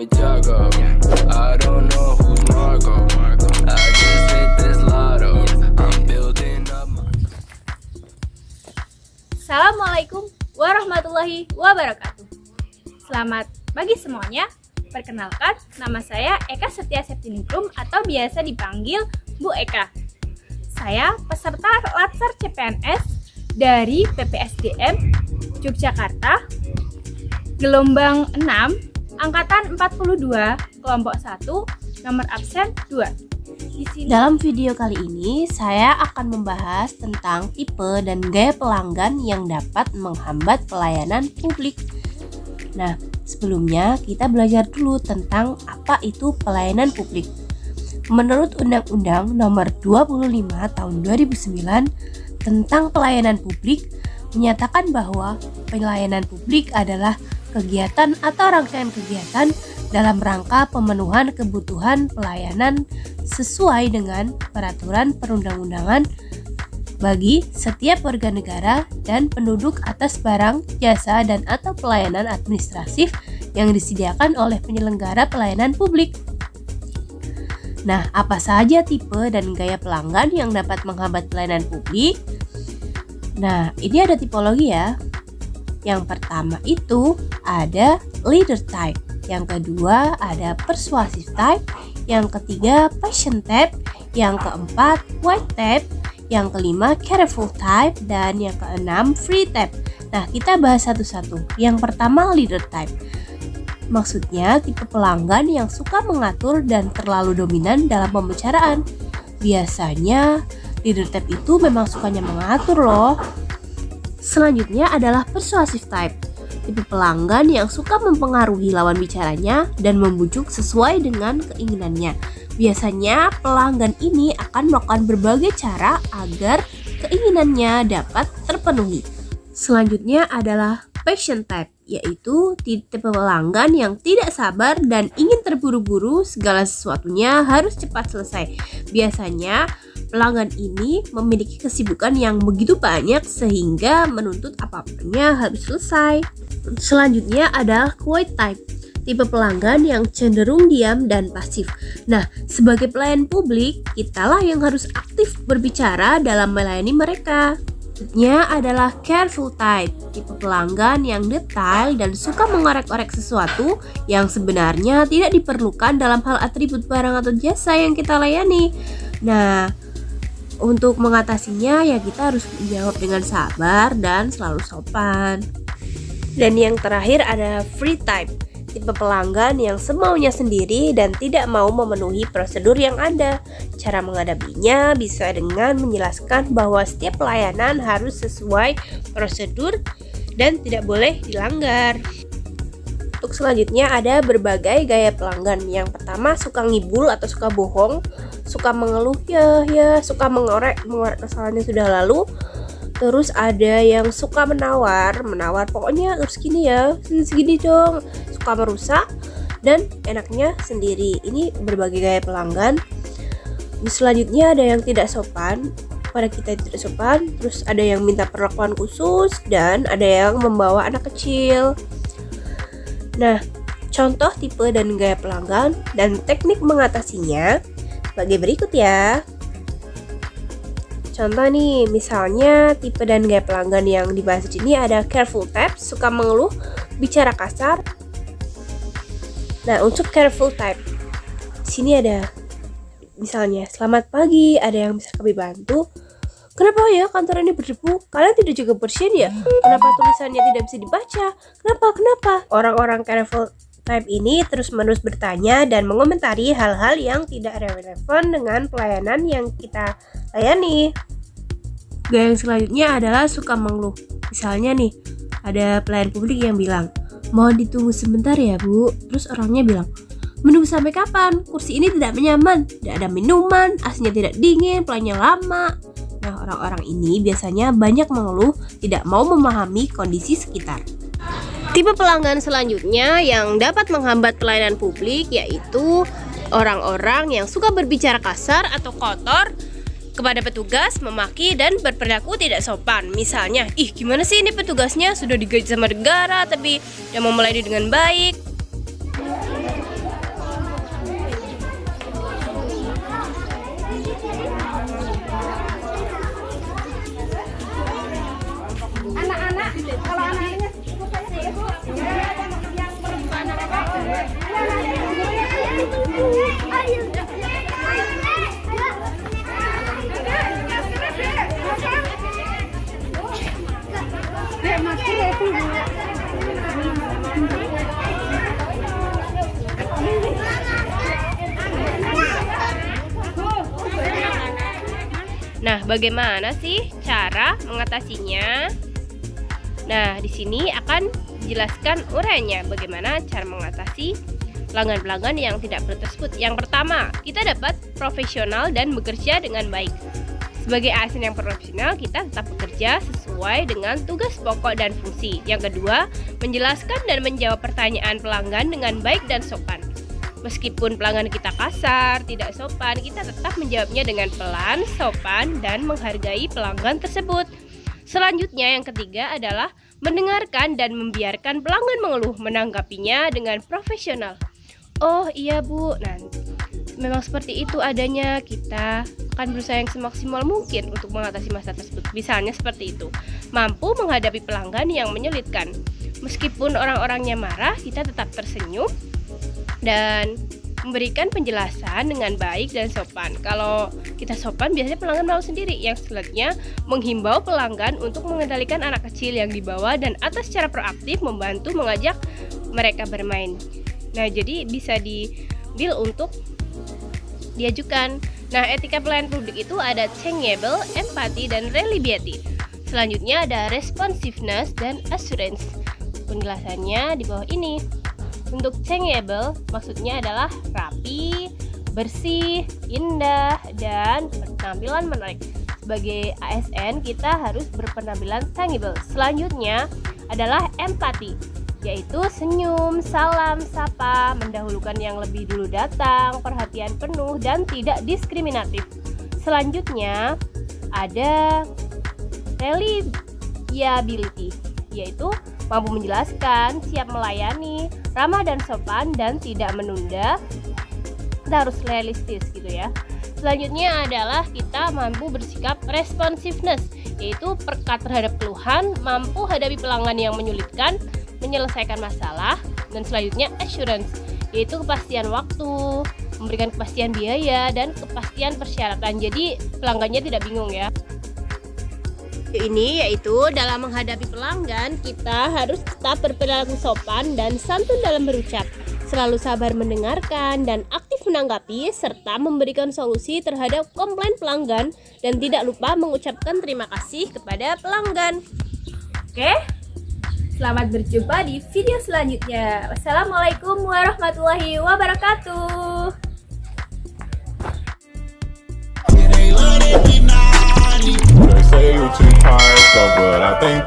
Jago, I don't know who's Marco. I just hit this lotto. I'm building up my... Assalamualaikum warahmatullahi wabarakatuh. Selamat pagi semuanya. Perkenalkan, nama saya Eka Setia Septiningrum atau biasa dipanggil Bu Eka. Saya peserta Latsar CPNS dari PPSDM Yogyakarta, gelombang 6, Angkatan 42, kelompok 1, nomor absen 2. Dalam video kali ini, saya akan membahas tentang tipe dan gaya pelanggan yang dapat menghambat pelayanan publik. Nah, sebelumnya kita belajar dulu tentang apa itu pelayanan publik. Menurut Undang-Undang Nomor 25 Tahun 2009 tentang pelayanan publik, menyatakan bahwa pelayanan publik adalah kegiatan atau rangkaian kegiatan dalam rangka pemenuhan kebutuhan pelayanan sesuai dengan peraturan perundang-undangan bagi setiap warga negara dan penduduk atas barang, jasa, dan atau pelayanan administratif yang disediakan oleh penyelenggara pelayanan publik. Nah, apa saja tipe dan gaya pelanggan yang dapat menghambat pelayanan publik? Nah, ini ada tipologi ya. Yang pertama itu ada leader type, yang kedua ada persuasive type, yang ketiga patient type, yang keempat white type, yang kelima careful type, dan yang keenam free type. Nah, kita bahas satu-satu. Yang pertama leader type. Maksudnya tipe pelanggan yang suka mengatur dan terlalu dominan dalam pembicaraan. Biasanya leader type itu memang sukanya mengatur loh. Selanjutnya adalah persuasive type, tipe pelanggan yang suka mempengaruhi lawan bicaranya dan membujuk sesuai dengan keinginannya. Biasanya pelanggan ini akan melakukan berbagai cara agar keinginannya dapat terpenuhi. Selanjutnya adalah patient type, yaitu tipe pelanggan yang tidak sabar dan ingin terburu-buru segala sesuatunya harus cepat selesai. Biasanya pelanggan ini memiliki kesibukan yang begitu banyak sehingga menuntut apapunnya harus selesai. Selanjutnya adalah quiet type, tipe pelanggan yang cenderung diam dan pasif. Nah, sebagai pelayan publik, kitalah yang harus aktif berbicara dalam melayani mereka. Selanjutnya adalah careful type, tipe pelanggan yang detail dan suka mengorek-orek sesuatu yang sebenarnya tidak diperlukan dalam hal atribut barang atau jasa yang kita layani. Nah, untuk mengatasinya ya kita harus menjawab dengan sabar dan selalu sopan. Dan yang terakhir ada free type, tipe pelanggan yang semaunya sendiri dan tidak mau memenuhi prosedur yang ada. Cara menghadapinya bisa dengan menjelaskan bahwa setiap pelayanan harus sesuai prosedur dan tidak boleh dilanggar. Untuk selanjutnya ada berbagai gaya pelanggan. Yang pertama suka ngibul atau suka bohong, suka mengeluh ya, suka mengorek kesalahannya sudah lalu. Terus ada yang suka menawar pokoknya harus gini ya, segini dong, suka merusak dan enaknya sendiri. Ini berbagai gaya pelanggan. Selanjutnya ada yang tidak sopan, pada kita tidak sopan. Terus ada yang minta perlakuan khusus dan ada yang membawa anak kecil. Nah, contoh tipe dan gaya pelanggan dan teknik mengatasinya sebagai berikut ya. Contoh nih, misalnya tipe dan gaya pelanggan yang dibahas di sini ada careful type, suka mengeluh, bicara kasar. Nah, untuk careful type, di sini ada misalnya, selamat pagi, ada yang bisa kami bantu? Kenapa ya kantor ini berdebu? Kalian tidak juga bersihin ya? Kenapa tulisannya tidak bisa dibaca? Kenapa? Orang-orang careful type ini terus-menerus bertanya dan mengomentari hal-hal yang tidak relevan dengan pelayanan yang kita layani. Gaya yang selanjutnya adalah suka mengeluh. Misalnya nih, ada pelayan publik yang bilang, mohon ditunggu sebentar ya Bu. Terus orangnya bilang, menunggu sampai kapan? Kursi ini tidak nyaman, tidak ada minuman, AC-nya tidak dingin, pelayannya lama. Nah, orang-orang ini biasanya banyak mengeluh, tidak mau memahami kondisi sekitar. Tipe pelanggan selanjutnya yang dapat menghambat pelayanan publik yaitu orang-orang yang suka berbicara kasar atau kotor kepada petugas, memaki dan berperilaku tidak sopan. Misalnya, gimana sih ini petugasnya sudah digaji sama negara tapi tidak mau melayani dengan baik. Bagaimana sih cara mengatasinya? Nah, di sini akan dijelaskan uraiannya bagaimana cara mengatasi pelanggan-pelanggan yang tidak perlu tersebut. Yang pertama, kita dapat profesional dan bekerja dengan baik. Sebagai ASN yang profesional, kita tetap bekerja sesuai dengan tugas pokok dan fungsi. Yang kedua, menjelaskan dan menjawab pertanyaan pelanggan dengan baik dan sopan. Meskipun pelanggan kita kasar, tidak sopan, kita tetap menjawabnya dengan pelan, sopan, dan menghargai pelanggan tersebut. Selanjutnya yang ketiga adalah mendengarkan dan membiarkan pelanggan mengeluh, menanggapinya dengan profesional. Oh iya Bu, memang seperti itu adanya, kita akan berusaha yang semaksimal mungkin untuk mengatasi masalah tersebut. Misalnya seperti itu, mampu menghadapi pelanggan yang menyulitkan. Meskipun orang-orangnya marah, kita tetap tersenyum dan memberikan penjelasan dengan baik dan sopan. Kalau kita sopan, biasanya pelanggan mau sendiri. Yang selanjutnya, menghimbau pelanggan untuk mengendalikan anak kecil yang dibawa dan atas secara proaktif membantu mengajak mereka bermain. Nah, jadi bisa di-deal untuk diajukan. Nah, etika pelayanan publik itu ada changeable, empati, dan reliability. Selanjutnya ada responsiveness dan assurance. Penjelasannya di bawah ini. Untuk changeable maksudnya adalah rapi, bersih, indah, dan berpenampilan menarik. Sebagai ASN kita harus berpenampilan changeable. Selanjutnya adalah empati, yaitu senyum, salam, sapa, mendahulukan yang lebih dulu datang, perhatian penuh, dan tidak diskriminatif. Selanjutnya ada reliability, yaitu mampu menjelaskan, siap melayani, ramah dan sopan, dan tidak menunda. Kita harus realistis gitu ya. Selanjutnya adalah kita mampu bersikap responsiveness, yaitu peka terhadap keluhan, mampu hadapi pelanggan yang menyulitkan, menyelesaikan masalah. Dan selanjutnya assurance, yaitu kepastian waktu, memberikan kepastian biaya, dan kepastian persyaratan. Jadi pelanggannya tidak bingung ya. Ini yaitu dalam menghadapi pelanggan, kita harus tetap berperilaku sopan dan santun dalam berucap, selalu sabar mendengarkan dan aktif menanggapi, serta memberikan solusi terhadap komplain pelanggan, dan tidak lupa mengucapkan terima kasih kepada pelanggan. Oke, selamat berjumpa di video selanjutnya. Wassalamualaikum warahmatullahi wabarakatuh. They say you too hard, but I think